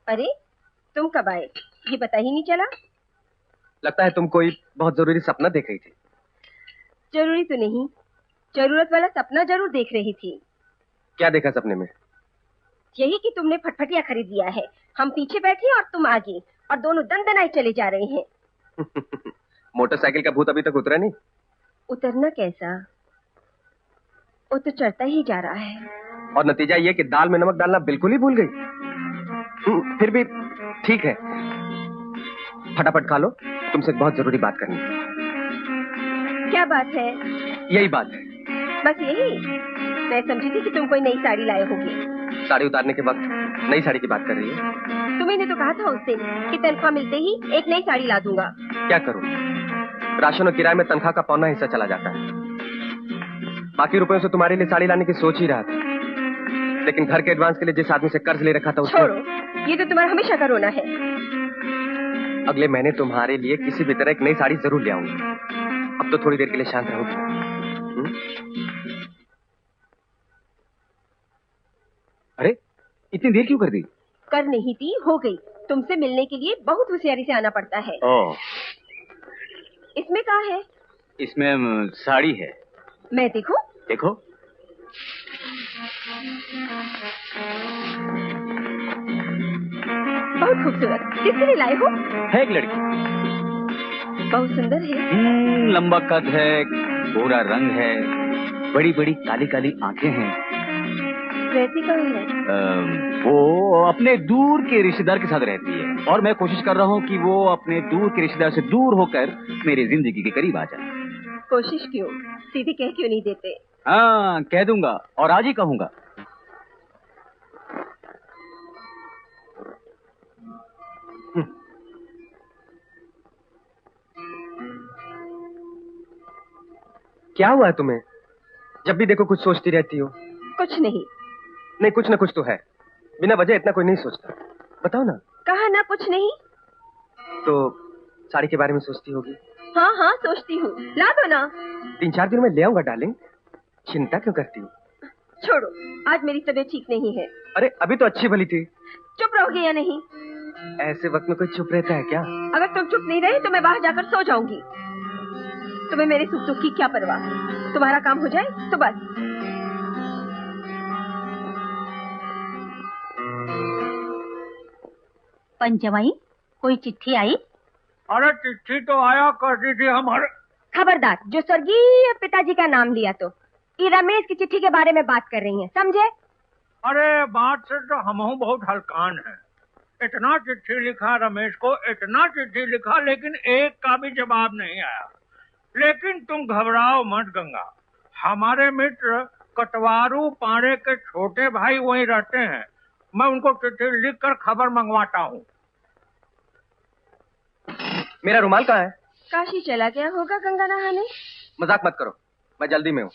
अरे तुम कब आए, ये पता ही नहीं चला। लगता है तुम कोई बहुत जरूरी सपना देख रही थी। जरूरी तो नहीं, जरूरत वाला सपना जरूर देख रही थी। क्या देखा सपने में? यही कि तुमने फटफटिया खरीद लिया है, हम पीछे बैठे और तुम आगे, और दोनों दनदनाए चले जा रहे हैं। मोटरसाइकिल का भूत अभी तक उतरा नहीं? उतरना कैसा, वो तो चढ़ता ही जा रहा है। और नतीजा ये कि दाल में नमक डालना बिल्कुल ही भूल गई। फिर भी ठीक है, फटाफट खा लो, तुमसे बहुत जरूरी बात करनी है। क्या बात है? यही बात है। बस यही? मैं समझी थी कि तुम कोई नई साड़ी लाए होगे। साड़ी उतारने के वक्त नई साड़ी की बात कर रही है? तुम्हें ने तो कहा था उस दिन कि तनख्वाह मिलते ही एक नई साड़ी ला दूंगा। क्या करूं, राशन और किराए में तनख्वाह का पौना हिस्सा चला जाता है। बाकी रुपयों से तुम्हारे लिए साड़ी लाने की सोच ही रहा था, लेकिन घर के एडवांस के लिए जिस आदमी से कर्ज ले रखा था उसको... छोड़ो, ये तो तुम्हारा हमेशा का रोना है। अगले महीने तुम्हारे लिए किसी भी तरह एक नई साड़ी जरूर ले आऊंगा। अब तो थोड़ी देर के लिए शांत रहोगी। अरे इतनी देर क्यों कर दी? कर नहीं थी, हो गई। तुमसे मिलने के लिए बहुत होशियारी से आना पड़ता है। इसमें क्या है? इसमें साड़ी है। मैं देखूं? देखो। बहुत खूबसूरत। किसके लिए लाए हो? है एक लड़की, बहुत सुंदर है। लंबा कद है, गोरा रंग है, बड़ी बड़ी काली काली आंखें हैं। रहती कहाँ है? वो अपने दूर के रिश्तेदार के साथ रहती है, और मैं कोशिश कर रहा हूँ कि वो अपने दूर के रिश्तेदार से दूर होकर मेरी जिंदगी के करीब आ जाए। कोशिश क्यों, सीधे कह क्यों नहीं देते? हाँ, कह दूंगा, और आज ही कहूंगा। क्या हुआ है तुम्हें? जब भी देखो कुछ सोचती रहती हो। कुछ नहीं। नहीं, कुछ ना कुछ तो है। बिना वजह इतना कोई नहीं सोचता। बताओ ना। कहा ना कुछ नहीं। तो साड़ी के बारे में सोचती होगी। हाँ हाँ सोचती हूँ, ला दो ना। 3-4 दिन में ले आऊंगा डार्लिंग, चिंता क्यों करती हो? छोड़ो, आज मेरी तबीयत ठीक नहीं है। अरे अभी तो अच्छी भली थी। चुप रहोगे या नहीं? ऐसे वक्त में कोई चुप रहता है क्या? अगर तुम चुप नहीं रहे तो मैं बाहर जाकर सो जाऊंगी। तुम्हें मेरे सुख दुख की क्या परवाह? तुम्हारा काम हो जाए तो बस। पंचमाई, कोई चिट्ठी आई? अरे चिट्ठी तो आया करती थी हमारे। खबरदार, जो स्वर्गीय पिताजी का नाम लिया तो ये रमेश की चिट्ठी के बारे में बात कर रही हैं, समझे? अरे बात से तो हमहू बहुत हल्कान है। इतना चिट्ठी लिखा रमेश को, इतना चिट्ठी लिखा, लेकिन एक का भी जवाब नहीं आया। लेकिन तुम घबराओ मत गंगा, हमारे मित्र कटवारू पाड़े के छोटे भाई वहीं रहते हैं। मैं उनको चिट्ठी लिखकर खबर मंगवाता हूँ। मेरा रुमाल कहाँ है? काशी चला गया होगा गंगा नहाने। मजाक मत करो, मैं जल्दी में हूँ।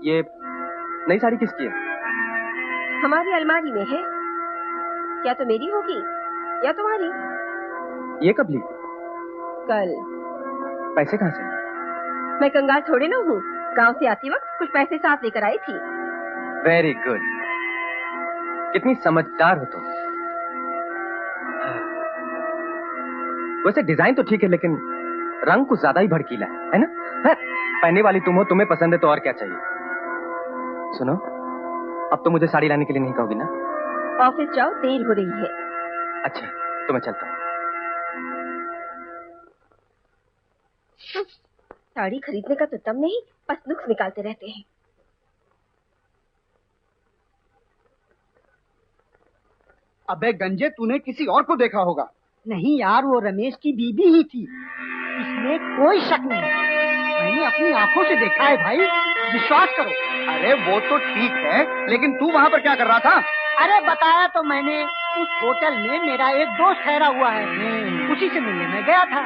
ये नई साड़ी किसकी है? हमारी अलमारी में है। क्या तो मेरी होगी या तुम्हारी? ये कब ली? कल। पैसे कहाँ से? मैं कंगाल थोड़ी ना हूँ, गांव से आती वक्त कुछ पैसे साथ लेकर आई थी। वेरी गुड, कितनी समझदार हो तुम। वैसे डिजाइन तो ठीक है, लेकिन रंग कुछ ज्यादा ही भड़कीला है ना? है? पहनने वाली तुम हो, तुम्हें पसंद है तो और क्या चाहिए। सुनो, अब तो मुझे साड़ी लाने के लिए नहीं कहोगी ना? ऑफिस जाओ, देर हो रही है। अच्छा, तो मैं चलता हूँ। साड़ी खरीदने का तो तब नहीं, बस नुक्स निकालते रहते हैं। अबे गंजे, तूने किसी और को देखा होगा। नहीं यार, वो रमेश की बीबी ही थी, इसमें कोई शक नहीं। मैंने अपनी आंखों से देखा है भाई, विश्वास करो। अरे वो तो ठीक है, लेकिन तू वहाँ पर क्या कर रहा था? अरे बताया तो मैंने, उस होटल में मेरा एक दोस्त ठहरा हुआ है, उसी से मिलने में गया था।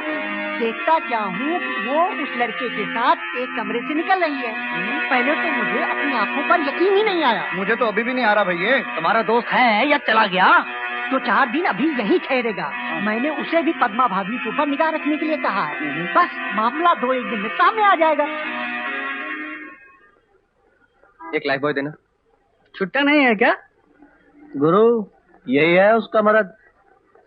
देखता क्या हूँ, वो उस लड़के के साथ एक कमरे से निकल रही है। पहले तो मुझे अपनी आंखों पर यकीन ही नहीं आया। मुझे तो अभी भी नहीं आ रहा भैया। तुम्हारा दोस्त है या चला गया? तो 4 दिन अभी यहीं ठहरेगा। मैंने उसे भी पद्मा भाभी के ऊपर निगाह रखने के लिए कहा है। बस मामला 2-1 दिन में सामने आ जाएगा। एक लाइफ बॉय देना। छुट्टा नहीं है क्या गुरु? यही है उसका मर्द।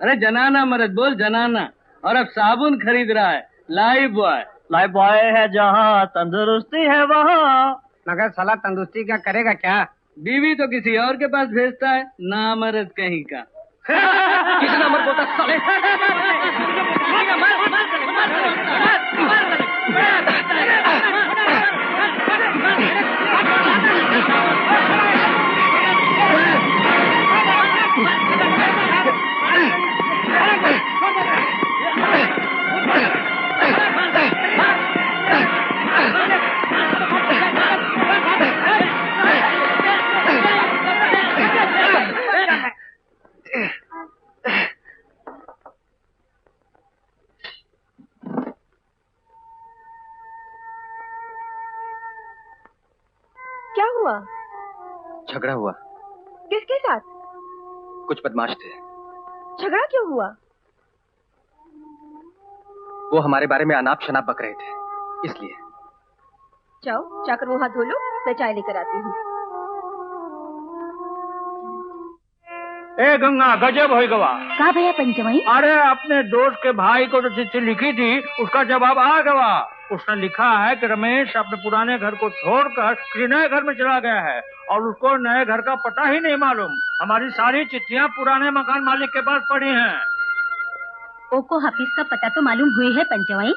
अरे जनाना मर्द बोल, जनाना। और अब साबुन खरीद रहा है। लाइफ बॉय, लाइफ बॉय है जहाँ तंदुरुस्ती है वहाँ। मगर साला तंदुरुस्ती क्या करेगा क्या? बीवी तो किसी और के पास भेजता है, ना मर्द कहीं का। कितना मर्द बोलता साले। क्या हुआ? झगड़ा हुआ। किसके साथ? कुछ बदमाश थे। झगड़ा क्यों हुआ? वो हमारे बारे में अनाप शनाप बक रहे थे, इसलिए। जाओ जाकर मुंह हाथ धो लो, मैं चाय लेकर आती हूँ। ए गंगा, गजब हो गवा। का भैया पंचमई? अरे अपने दोस्त के भाई को जो चिट्ठी लिखी थी उसका जवाब आ गया। उसने लिखा है कि रमेश अपने पुराने घर को छोड़कर किसी नए घर में चला गया है और उसको नए घर का पता ही नहीं मालूम। हमारी सारी चिट्ठियां पुराने मकान मालिक के पास पड़ी हैं। ओको हाफिज का पता तो मालूम हुई है पंचमई?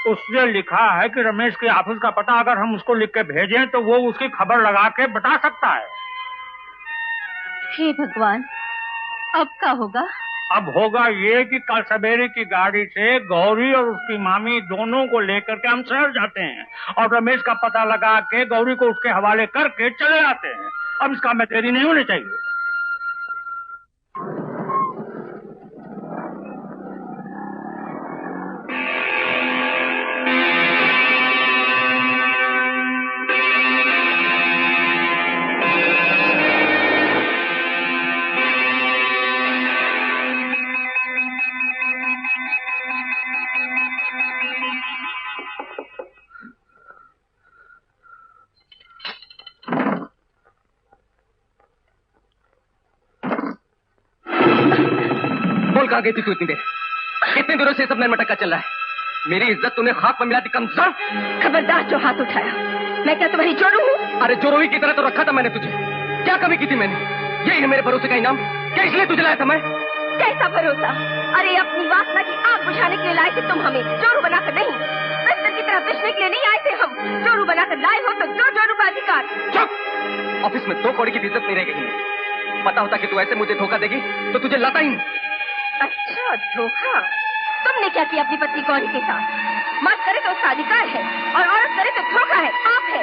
उसने लिखा है कि रमेश के ऑफिस का पता अगर हम उसको लिख के भेजें तो वो उसकी खबर लगा के बता सकता है। हे भगवान, अब क्या होगा? अब होगा ये कि कल सवेरे की गाड़ी से गौरी और उसकी मामी दोनों को लेकर के हम शहर जाते हैं और रमेश का पता लगा के गौरी को उसके हवाले करके चले आते हैं। अब इसका में देरी नहीं होनी चाहिए। कहाँ गई थी तू इतनी देर? कितने दिनों से सब नैन मटक्का चल रहा है। मेरी इज्जत तूने खाक पर मिला दी कमजोर। खबरदार जो हाथ उठाया। मैं क्या तुम्हारी जोरू हूँ? अरे जोरोही की तरह तो रखा था मैंने तुझे। क्या कमी की थी मैंने? यही है मेरे भरोसे का इनाम? क्या इसलिए तुझे लाया था मैं? कैसा भरोसा? अरे अपनी वासना की आग बुझाने के लिए लाए थे तुम हमें, जोरू बनाकर नहीं। बिस्तर की तरह बिछने के लिए नहीं आए थे हम। जोरू बनाकर लाए हो तो जो जोरू का अधिकार। चुप! ऑफिस में 2 कौड़ी की इज्जत नहीं रह गई। पता होता कि तू ऐसे मुझे धोखा देगी तो तुझे लाता ही। अच्छा, धोखा? तुमने क्या किया अपनी पत्नी गौरी के साथ? मर्द करे तो उसका अधिकार है और औरत करे तो धोखा है, पाप है।